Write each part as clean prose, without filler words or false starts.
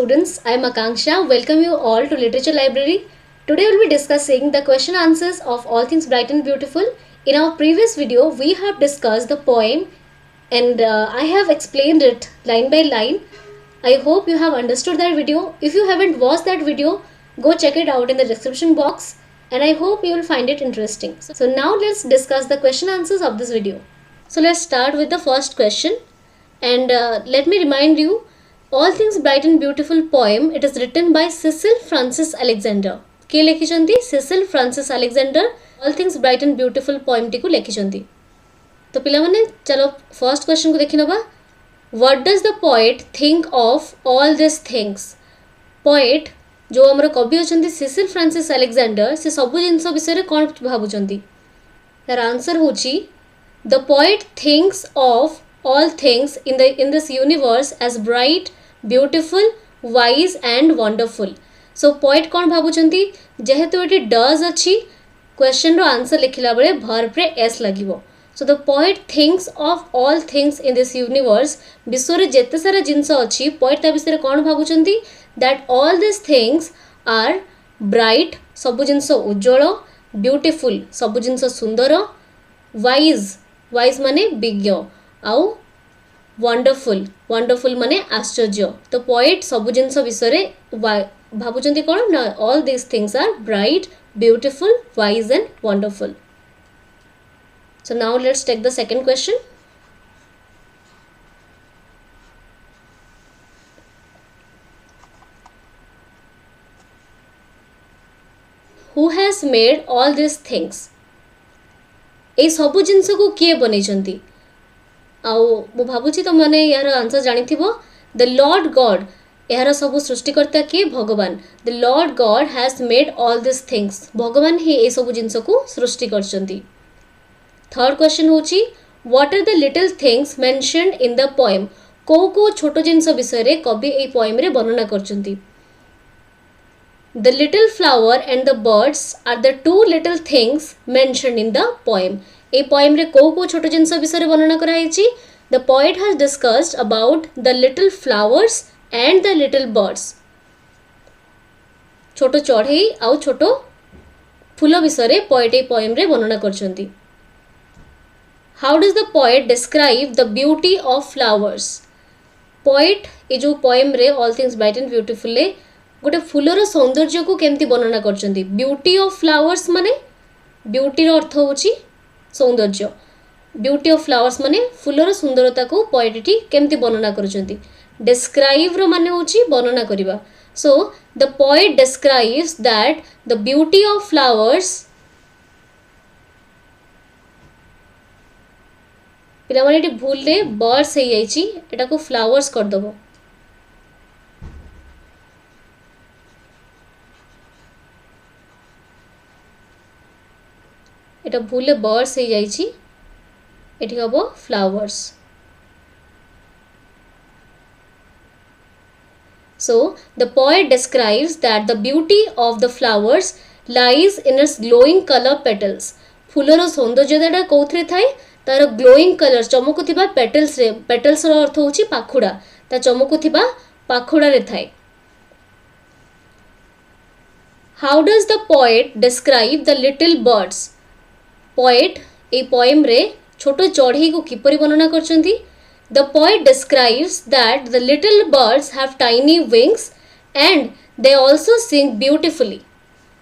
students, I am Akanksha. Welcome you all to Literature Library. Today we will be discussing the question answers of All Things Bright and Beautiful. In our previous video, we have discussed the poem and I have explained it line by line. I hope you have understood that video. If you haven't watched that video, go check it out in the description box and I hope you will find it interesting. So now let's discuss the question answers of this video. So let's start with the first question and let me remind you, All Things Bright and Beautiful poem, it is written by Cecil Francis Alexander. किए लिखिछन्ति Cecil Francis Alexander All Things Bright and Beautiful poem T को लिखिछन्ति. तो पिला माने चलो first question को देखि नबा. What does the poet think of all these things? Poet जो हमर कवि अछन्ति Cecil Francis Alexander से सब जिंस विषय रे कोन भाबुचन्ति. तार आंसर होची The poet thinks of all things in this universe as bright, beautiful, wise and wonderful. So poet कौन भाबुचंती जेहेतु एटी does अच्छी क्वेश्चन रो आंसर लिखिला बेले verb रे s लागिवो. So the poet thinks of all things in this universe. विश्व रे जेते सारा जिंस अच्छी poet ता विषय रे कौन भाबुचंती that all these things are bright, सब जिंस उज्जवल, beautiful, सब जिंस सुंदर, wise माने विज्ञ आउ वंडरफुल माने आश्चर्य. तो पोएट सब जिनस विषय भाबुचंती कोन ना all this things are bright, beautiful, wise and wonderful. So now let's take the second question. Who has made all this things? ए सब जिनस को किए बनेचंती? आउ मु भाबुची तो माने यार आंसर जानी थिबो. द लॉर्ड गॉड, यार सब सृष्टिकर्ता किए? भगवान. The Lord God has made all this things. भगवान ही ए सब जिंस को सृष्टि करचंती. थर्ड क्वेश्चन होची what are the little things mentioned in the poem? को छोटो जिंस विषय रे कवि ए पोएम रे वर्णना करचंती. The little flower and the birds are the two little things mentioned in the poem. ए पोएम रे को छोटो जिंस विषय वर्णना कराइछि. The poet has discussed about the little flowers and the little birds. छोटो चढ़ई आउ छोटो फूल विषय पोएट ए पोएम रे वर्णना करछन्ती. How does the poet describe the beauty of flowers? Poet ए जो पोएम रे all things bright and beautiful रे गोटे फूलर सौंदर्य को केमती वर्णना करछन्ती. ब्यूटी ऑफ फ्लावर्स माने ब्यूटी रो अर्थ होची सौंदर्य. ब्यूटी ऑफ फ्लावर्स माने फूलर सुंदरता को पोएट केमती वर्णना करछन्ती. डिस्क्राइब रो माने होची वर्णना करिबा. So the poet describes that the beauty of flowers. पिला माने एटी भूल रे बर्ड्स हे जाईची, एटा को फ्लावर्स कर दबो. एटा भूल रे बर्ड्स हे जाईची, एटी हबो flowers. So the poet describes that the beauty of the flowers lies in its glowing color petals. फूलर सौंदर्यता कौथरे थाए? तार ग्लोइंग कलर चमकुथिबा पेटल्स रे. पेटल्स रो अर्थ होची पाखुडा. ता चमकुथिबा पाखुडा रे थाए. How does the poet describe the little birds? Poet ए पोएम रे छोटो चढ़ई को किपरि वर्णना करचंती? The poet describes that the little birds have tiny wings and they also sing beautifully.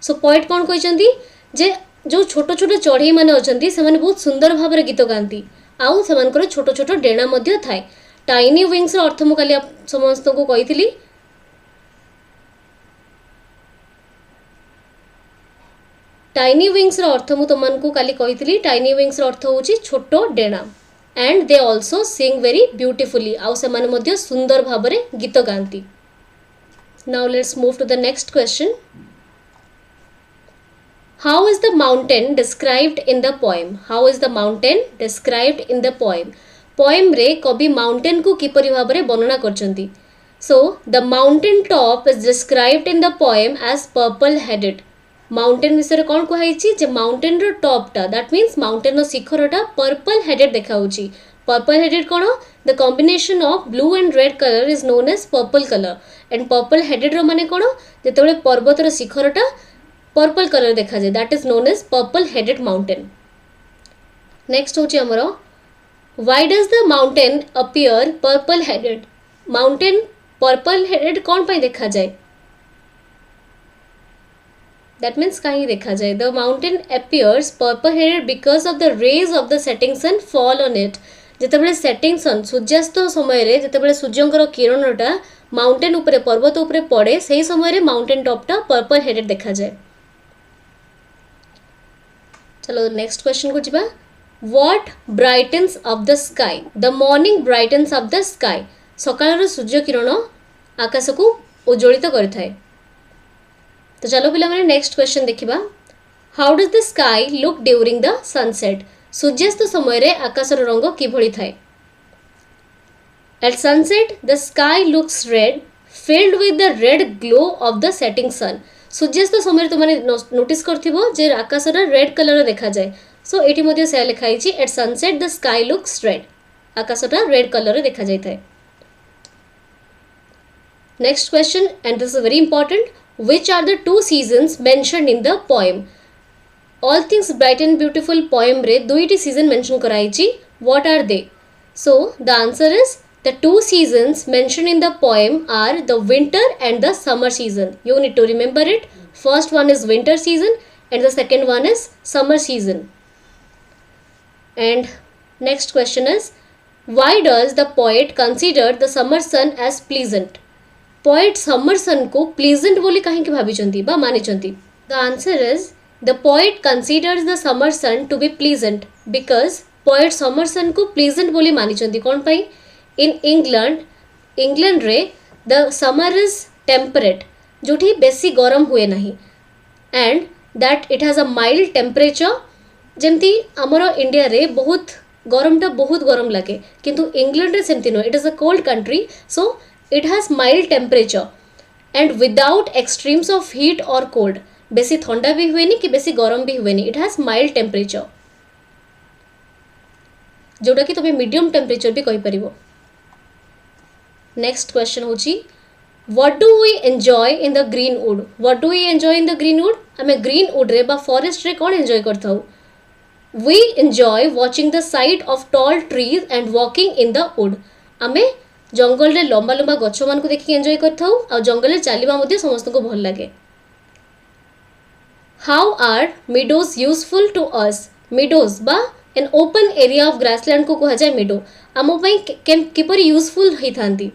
So poet कौन कहचंती जे जो छोटो छोटो चढ़ई माने अछंती से माने बहुत सुंदर भाव रे गीत गांती आउ से मानकर छोटो छोटो डेणा मध्य थाए. टाइनी विंग्स रो अर्थ मु काली समस्त को कहितली. टाइनी विंग्स रो अर्थ मु तुमन को काली कहितली. टाइनी विंग्स रो अर्थ होची छोटो डेणा. And they also sing very beautifully. आउ से माने मध्य सुंदर भाव रे गीत गांती. Now let's move to the next question. How is the mountain described in the poem? How is the mountain described in the poem? Poem रे कवि mountain को किपरि भाव रे वर्णना करचंती. So the mountain top is described in the poem as purple headed. Mountain विषय कौन कहुई जे माउंटेन रो टॉप टा दैट मीन्स माउंटेन रो शिखर टा पर्पल हेडेड देखाउची. पर्पल हेडेड कौन? The combination of blue and red colour is known as purple colour and purple headed रो माने कोन जेतेबेले पर्वतर शिखरटा पर्पल कलर देखा जाए that is known as purple headed mountain. Next होची हमरो why does the mountain appear purple headed. Mountain purple headed कौन पाई देखा जाए. दैट मीन्स कहीं देखा जाए the mountain appears purple headed because of the rays of the setting sun fall on it. जितेबाला सेटिंग सन सूर्यास्त समय रे जितेबाला सूर्यंकर किरणटा माउंटेन उपरे पर्वत उपरे पड़े से समय रे माउंटेन टॉपटा पर्पल हेडेड देखा जाए. चलो नेक्स्ट क्वेश्चन को जीवा. What brightens of the sky. The morning brightens of the sky. सकाळर सूर्य किरण आकाश को उज्जवलित करिथाय. तो चलो पिला माने नेक्स्ट क्वेश्चन देखिबा. How does the sky look during the sunset. सूर्यास्त समय रे आकाशर रंग किभଳି थाए. At sunset the sky looks red filled with the red glow of the setting sun. सूर्यास्त समय तुमने नोटिस करथिबो जे आकाशर रेड कलर देखा जाए. सो एटी मध्ये से लिखाई छि at sunset the sky looks red. आकाशटा रेड कलर देखा जाय थाए. Next question and this is very important. Which are the two seasons mentioned in the poem. All things bright and beautiful poem रे दुईटी सीजन मेंशन कराई छि. What are they. So the answer is the two seasons mentioned in the poem are the winter and the summer season. You need to remember it. First one is winter season and the second one is summer season. And next question is why does the poet consider the summer sun as pleasant. Poet summer sun को pleasant बोली कहीं की भाभी चंती बा माने चंती. The answer is the poet considers the summer sun to be pleasant because poet summer sun को pleasant बोली मानी चंती. कौन पाई. in England रे the summer is temperate जोठी बेसी गरम हुए नहीं and that it has a mild temperature. जमती आमर इंडिया रे बहुत गरमटा बहुत गरम लगे किंतु इंग्लैंड रे सेमती नो. It is a cold country so it has mild temperature and without extremes of heat or cold. बेसी ठंडा भी हुए कि बेसी गरम भी हुए. इट हैज माइल्ड टेम्परेचर जोटा कि तुम्हें मीडियम टेम्परेचर भी कहि परिबो. नेक्स्ट क्वेश्चन होची what do we enjoy in the greenwood. what do we enjoy in the greenwood. आमे greenwood रे बा forest रे कौन enjoy करथाउ. we enjoy watching the sight of tall trees and walking in the wood. आमे जंगल रे लंबा लंबा गछ मान को देखि enjoy करथाउ आ जंगल रे चलीबा मध्ये समस्त को भल लागे. how are meadows useful to us. meadows बा an open area of grassland को कहा जाय meadow. आमो पई किपरि यूजफुल हि थांती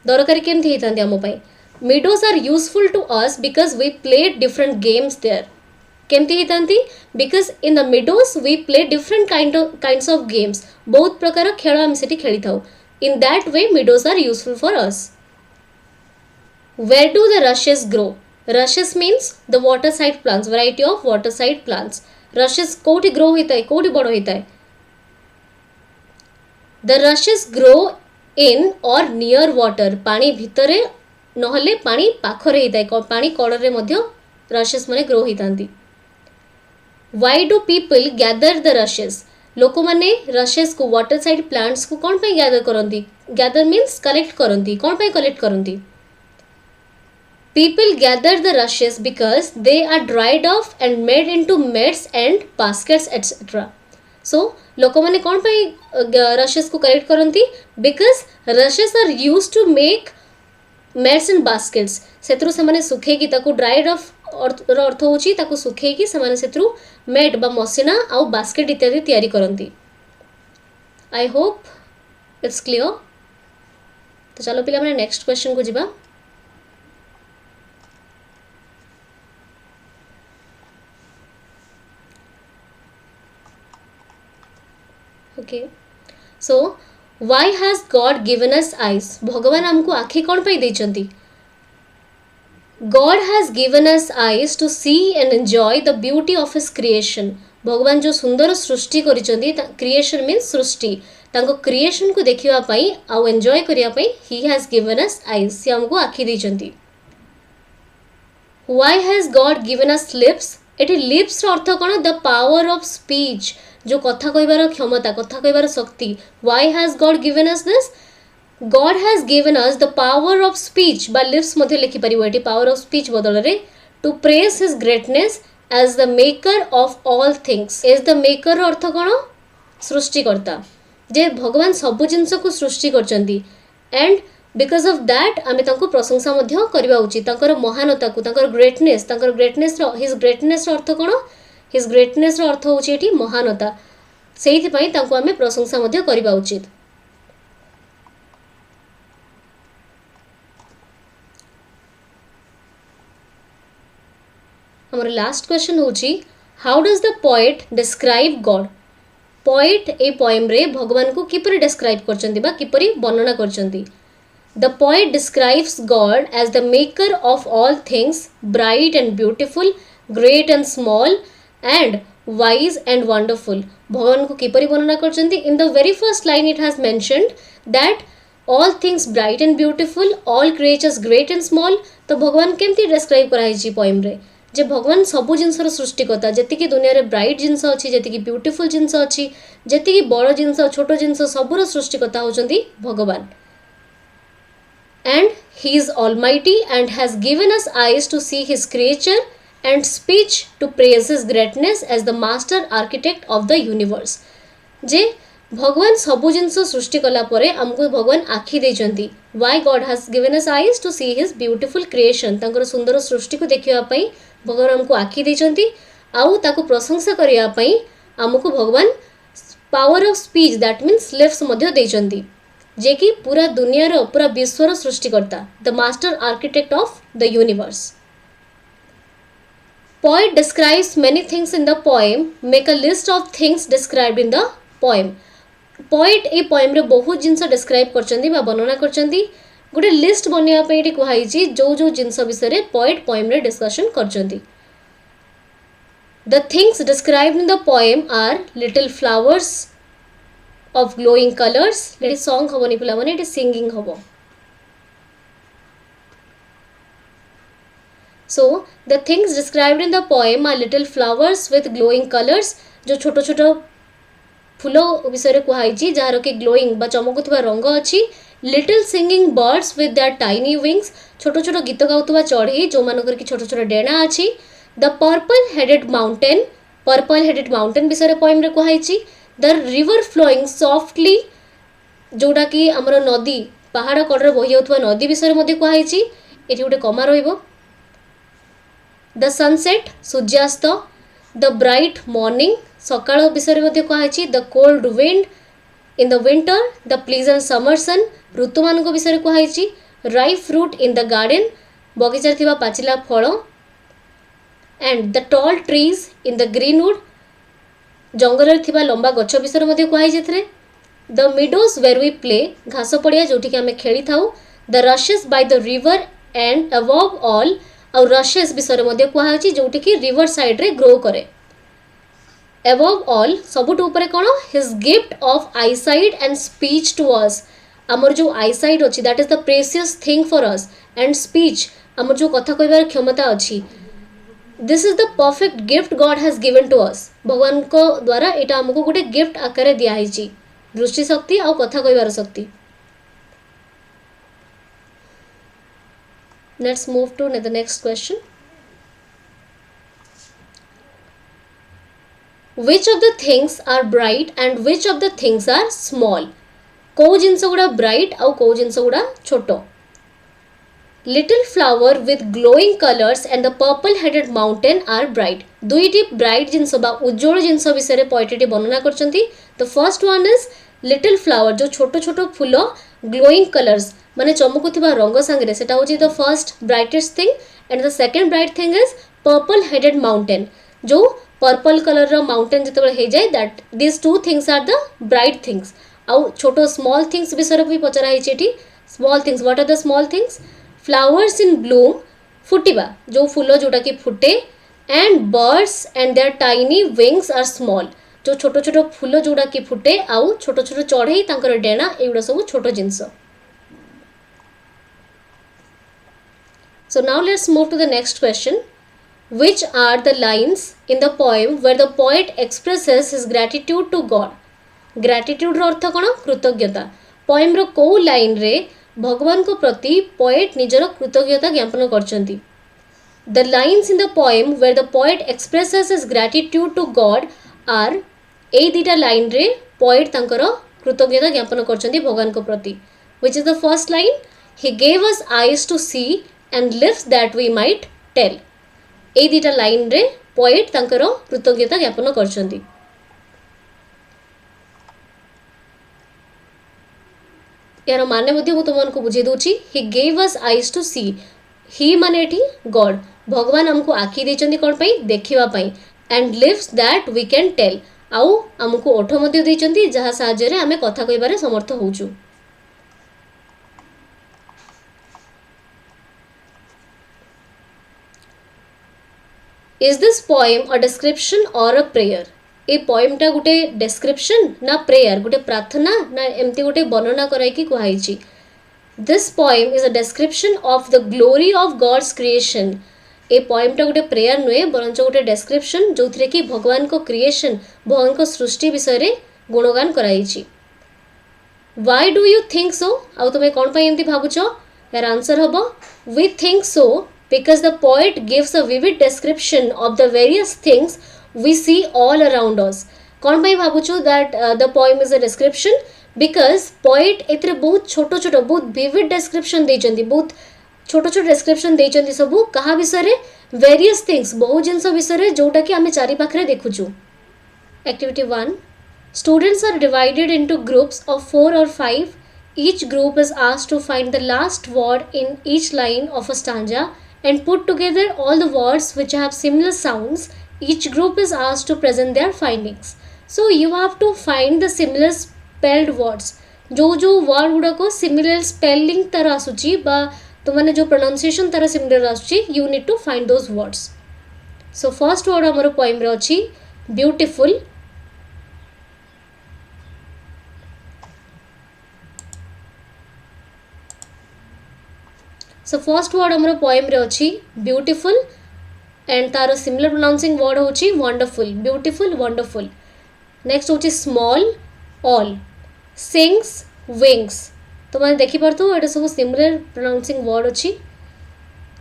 दरकारी केमती होता आम. meadows are useful to us because we play different games there. केमती होता because in the meadows we play different kinds of games. बहुत प्रकार खेल आम सेठी खेली थाउ. in that way meadows are useful for us. where do the rushes grow. rushes means the waterside plants. variety of waterside plants. rushes कोठी grow होता है कोठी बड़ होता है. the rushes grow in or near water. पानी भितरे नहले पानी पाखरे होता है पानी कड़े मध्य रशेस माने ग्रो होता. why do people gather the rushes. लोक माने रशेस को वाटर साइड प्लांट्स को कौन पे गैदर करती. गैदर मीन्स कलेक्ट करती. कौन पे कलेक्ट करती. people gather the rushes because they are dried off and made into mats and baskets etc. सो लोक मैंने कौन पे रशेस को कलेक्ट करती. Because rushes are used to make mats and baskets. सेत्रु से सुखेकी ताकू ड्राइड ऑफ अर्थ होची ताकू सुखेकी से सेत्रु मैट बा मसिना आउ बास्केट इत्यादि तैयारी करती. I hope it's clear. तो चलो पिला मैंने नेक्स्ट क्वेश्चन को जीवा. Okay so why has God given us eyes. भगवान आमको आखि कौन पाई देचंती. God has given us eyes to see and enjoy the beauty of his creation. भगवान जो सुंदर सृष्टि करिसंती क्रिएशन मीन्स सृष्टि तांको क्रिएशन को देखिबा पई आ एंजॉय करिया पई he has given us eyes. से हमको आखि देचंती. Why has God given us lips. एटी लिप्स रो अर्थ कोन. द पावर ऑफ स्पीच जो कथा कहबार क्षमता कथा कहबार शक्ति. Why has God given us this. God has given us the power of speech by lips मध्य लिखि परिबो एटी power of speech बदल रे to praise his greatness as the maker of all things. is the maker अर्थ कोन सृष्टिकर्ता जे भगवान सब जिंस को सृष्टि करचंदी and because of that आमे तांको प्रशंसा मध्य करबा उचित तांकर महानता को तांकर ग्रेटनेस रो हिज ग्रेटनेस रो अर्थ कोन हिज ग्रेटनेस रो अर्थ होची एटी महानता सेहिति पई तांको आमे प्रशंसा मध्य करबा उचित. हमर लास्ट क्वेश्चन होची how does the poet describe God. Poet ए पोएम रे भगवान को किपरि डिस्क्राइब करचंदी बा किपरि वर्णना करचंदी. The poet describes God as the maker of all things bright and beautiful great and small and wise and wonderful. भगवान को किपरि वर्णना करचंदी. In the very first line it has mentioned that all things bright and beautiful all creatures great and small. तो भगवान केमती describe कराई poem रे जे भगवान सबु जिनसर सृष्टिकर्ता जेतिकी दुनिया रे ब्राइट जिनस अछि जेतिकी ब्यूटीफुल जिनस अछि जेतिकी बड़ जिनस छोट जिनस सबुर सृष्टिकर्ता होचंदी भगवान. And he is almighty and has given us eyes to see his creature and speech to praise his greatness as the master architect of the universe. जे भगवान सबु जिनस सृष्टि कला परे हमको भगवान आखि देचंती. Why God has given us eyes to see his beautiful creation. तांकर सुंदर सृष्टि को देखिबा पई भगवान हमको आखि देचंती आउ ताको प्रशंसा करिया पई हमको भगवान power of speech that means lips मध्य देचंती जे कि पूरा दुनिया रो पूरा विश्व रो सृष्टिकर्ता the master architect of the universe. Poet describes many things in the poem. Make a list of things described in the poem. Poet ए पोएम रे बहुत जिंस डिस्क्राइब करचंदी बा वर्णना करचंदी. गोटे लिस्ट बनवा पे ये कहुई जो जो जिनस विषय पोएट पोएम रे डिस्कशन करचंदी. The things described in the poem are little flowers of glowing colours. Let song हबनी पिला माने सिंगिंग हबो. So the things described in the poem are little flowers with glowing colours. जो छोट छोट फूल विषय कहुई जार कि ग्लोइंग बा चमकुवा रंग अच्छी. Little singing birds with their tiny wings. छोट छोट गीत गाउतबा चढ़ी जो मानकर कि छोट छोट डेणा अच्छी. द पर्पल हेडेड माउंटेन विषय पोएम रे कहुई. द रिवर फ्लोइंग सॉफ्टली जोटा कि आमर नदी पहाड़ कड़े बही जाउथबा नदी विषय मध्ये कहुई. एठी गोटे कमा रहिबो. द सनसेट सूर्यास्त. द ब्राइट मॉर्निंग सकाळ विषय मध्ये कहुई. The cold wind in the winter. The pleasant summer sun ऋतु मान विषय कहुई. Ripe fruit in the garden बगीचार थिबा पाचिला फल. And the tall trees in the greenwood जंगल थिबा लंबा गछ विषय मध्ये कहुई. The meadows where we play घास पड़िया जोठी कि आमे खेली थाउ. The rushes by the river and above all और रशेस विषय मध्ये कहुई जोठी कि रिवर साइड रे ग्रो करे. above all सबुठ ऊपर कौन his gift of eyesight and speech to us. आमर जो आईसाइट अच्छी that is the precious thing for us and speech आमर जो कथा कहबार क्षमता अच्छी. This is the perfect gift God has given to us. भगवान को द्वारा एटा हमको गोटे गिफ्ट आकार दिखाई दृष्टि शक्ति और कथा कहबार शक्ति. Let's move to the next question. Which of the things are bright and which of the things are small? को जिनस गुड़ा ब्राइट और को जिनस गुड़ा छोटो. Little flower with glowing colors and the purple headed mountain are bright. दुईटी bright जिनस बा उज्जवल जिनस विषय पोएट्री वर्णना करचंती. The first one is little flower जो छोटो छोटो फूल glowing colors माने चमकुथिबा रंग संगे सेटा होची the first brightest thing and the second bright thing is purple headed mountain जो पर्पल कलर रो माउंटेन जिते हो जाए that this two things are the bright things. आउ छोटो स्मॉल थिंग्स विषय भी पचरा है. Small things what are the small things? Flowers in bloom फुटिबा जो फूल जोटा कि फुटे. And birds and their tiny wings are small जो छोट छोट फूल जोटा कि फुटे आउ छोट छोट चढ़ई तांकर डेना एगुड़ा सब छोट जिनस. So now let's move to the next question. Which are the lines in the poem where the poet expresses his gratitude to God? Gratitude रो अर्थ कौन? कृतज्ञता. पोएम रो को लाइन रे भगवान को प्रति पोएट निजर कृतज्ञता ज्ञापन करछंती. The lines in the poem where the poet expresses his gratitude to God are एई दीटा लाइन रे पोएट तांकर कृतज्ञता ज्ञापन करछंती भगवान को प्रति. Which is the first line? He gave us eyes to see and lips that we might tell. एई दीटा लाइन रे पोएट तांकर कृतज्ञता ज्ञापन करछंती. यार माने मध्य मु तुमको बुझे दूची. He gave us eyes to see. ही माने एठी गॉड. भगवान हमको आखि देचंदी कोन पई देखिवा पई. And lips that we can tell. आउ हमको ओठ मध्य देचंदी जहा साहाय्य रे हमें कथा कहबारे समर्थ होउछु. Is this poem a description or a prayer? A poem टा गुटे description ना prayer गुटे प्रार्थना ना एमती गुटे वर्णना कराई कि कुहाइची. This poem is a description of the glory of God's creation. A poem टा गुटे प्रेयर नुए बरंच गुटे description जोथिरे कि भगवान को क्रिएशन भगवान को सृष्टि विषय रे गुणगान कराइची. Why do you think so? आउ तुमे कोन पई एमती भाबुचो? यार आंसर हबो we think so because the poet gives a vivid description of the various things we see all around us. कोन पई भाबुचो that the poem is a description? Because poet एथरे बहुत छोट छोट बहुत विविड डिस्क्रिप्शन देचंती. बहुत छोट छोट डिस्क्रिप्शन देचंती सबु कहा विषय रे वेरियस थिंग्स बहुत जिनस विषय रे जोटा कि आमे चारि पाखरे देखुछु. Activity 1. Students are divided into groups of 4 or 5. Each group is asked to find the last word in each line of a stanza and put together all the words which have similar sounds. Each group is asked to present their findings. So you have to find the similar spelled words. जो जो word गुड़ा को similar spelling तार आसुची बा तो माने जो प्रोनाउंसिएशन तार सिमिलर आसुची you need to find those words. So first word हमर पोएम रे अछि ब्यूटीफुल. सो फर्स्ट वर्ड हमर पोएम रे अछि ब्यूटीफुल एंड तार सिमिलर प्रोनाउंसिंग वर्ड होछि वंडरफुल. Beautiful wonderful. नेक्स्ट होछि स्मॉल ऑल. Sings wings. तो मैंने देखी पार तो ये सब सिमिलर प्रोनाउंसिंग वर्ड अच्छी.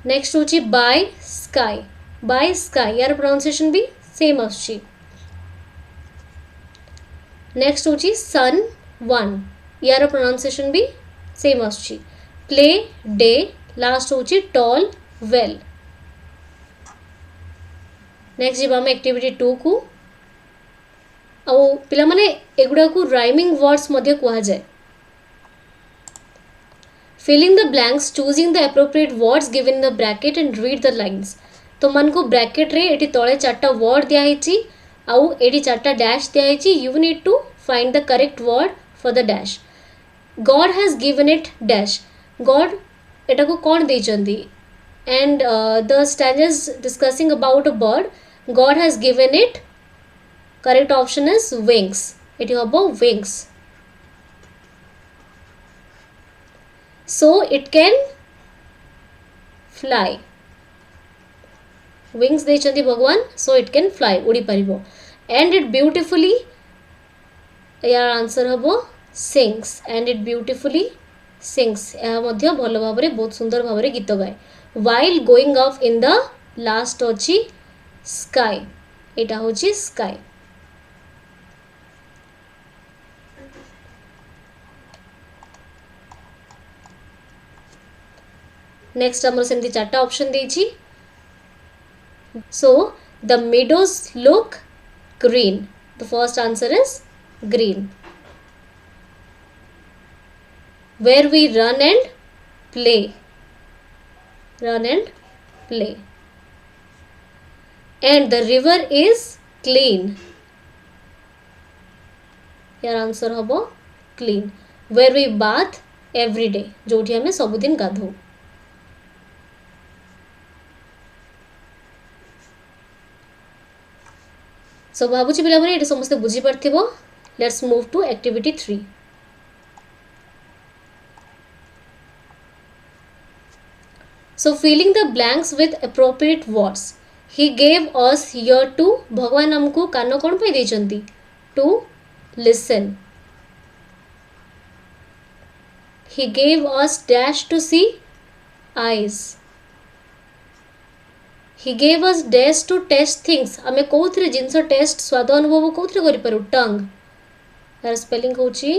नेक्स्ट होची बाय स्काई. बाय स्काई यार प्रोनाउंसिएशन भी सेम आछी. नेक्स्ट होची सन वन यार प्रोनाउंसिएशन भी सेम आछी. Play day. लास्ट होची टॉल वेल. नेक्स्ट जीवा हम एक्टिविटी 2 को. आउ पिला माने एगुडा को राइमिंग वर्ड्स मध्य कुहा जाए. Filling the blanks choosing the appropriate words given in the bracket and read the lines. तो मन को ब्रैकेट रे एटी तळे चारटा वर्ड दिया हेची आउ एटी चारटा डैश दिया हेची. You need to find the correct word for the dash. God has given it dash. God एटा को कोन देचंदी and the stanzas discussing about a bird. God has given it. Correct option is wings. It is about wings. So it can fly. Wings देचंदी भगवान. So it can fly. उड़ी परिबो. And it beautifully. यार answer हबो sings. And it beautifully sings. यह मध्य भल भाबरे बहुत सुंदर भाबरे गीत गाए. While going off in the last होची sky. एटा होची sky. नेक्स्ट हमर सेमती चारटा ऑप्शन देछि. सो द meadows look green. The first answer is green. Where we run and play. Run and play. And the river is clean. यार answer हबो clean. Where we bath every day. जोठी हमें सबुदिन गाधो. सो भावुची पिला माने एटा समस्त बुझी परथिबो. Let's move to activity 3. So filling the blanks with appropriate words. He gave us hear to. भगवान हमको कान कोन पे देचंती to listen. He gave us dash to see, eyes. He gave us dash to taste things. आमे कोथरे जिनस test स्वाद अनुभव कोथरे करि पारु टंग. यार स्पेलिंग होची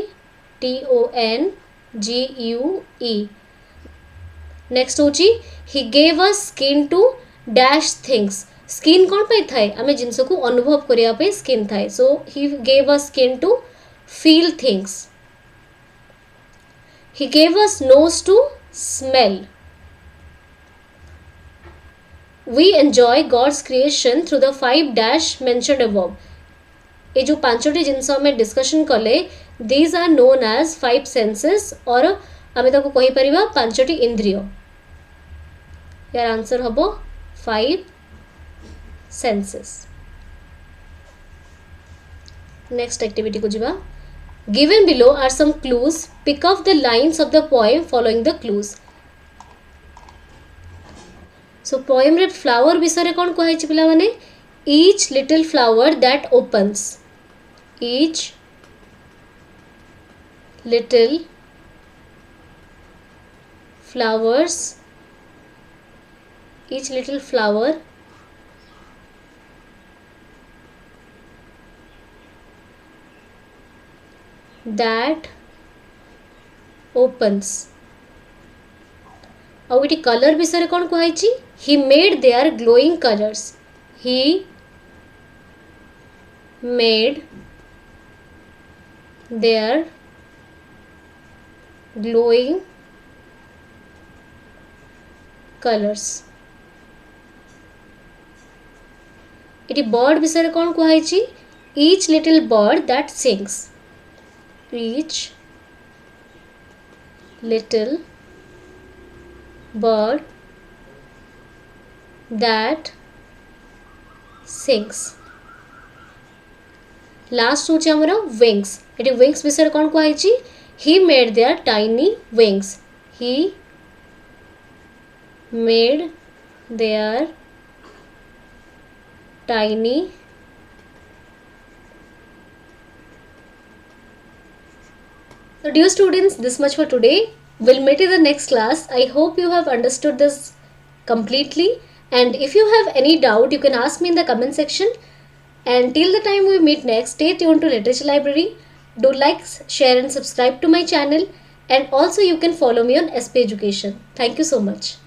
TONGUE. नेक्स्ट होची he gave us skin to dash things. Skin कौन पे थाए आमे जिनस को अनुभव करिया पे स्किन थाए. So he gave us skin to feel things. He gave us nose to smell. We enjoy God's creation through the 5 dash mentioned above. ये जो पांचोटी जिनस हमें डिस्कशन कले these are known as 5 senses और हमें ताको कहि परिबा पांचोटी इंद्रिय. यार आंसर हबो 5 senses. नेक्स्ट एक्टिविटी को जिबा. Given below are some clues. Pick off the lines of the poem following the clues. So poem रे flower विषय कौन कहै छि पिला माने each little flower that opens. Each little flowers, each little flower that opens. ଆଉ ଏଠି colour ବିଷୟରେ କ'ଣ କୁହାଯାଇଛି? He made their glowing colors. He made their glowing colors. ଏଠି bird ବିଷୟରେ କ'ଣ କୁହାଯାଇଛି? Each little bird that sings. Each little bird that sings. Last होची हमर wings. एटी wings विषय कोन कहैछि? He made their tiny wings. He made their tiny So dear students, this much for today. We'll meet in the next class. I hope you have understood this completely. And if you have any doubt, you can ask me in the comment section. And till the time we meet next, stay tuned to Literature Library. Do like, share and subscribe to my channel. And also you can follow me on SP Education. Thank you so much.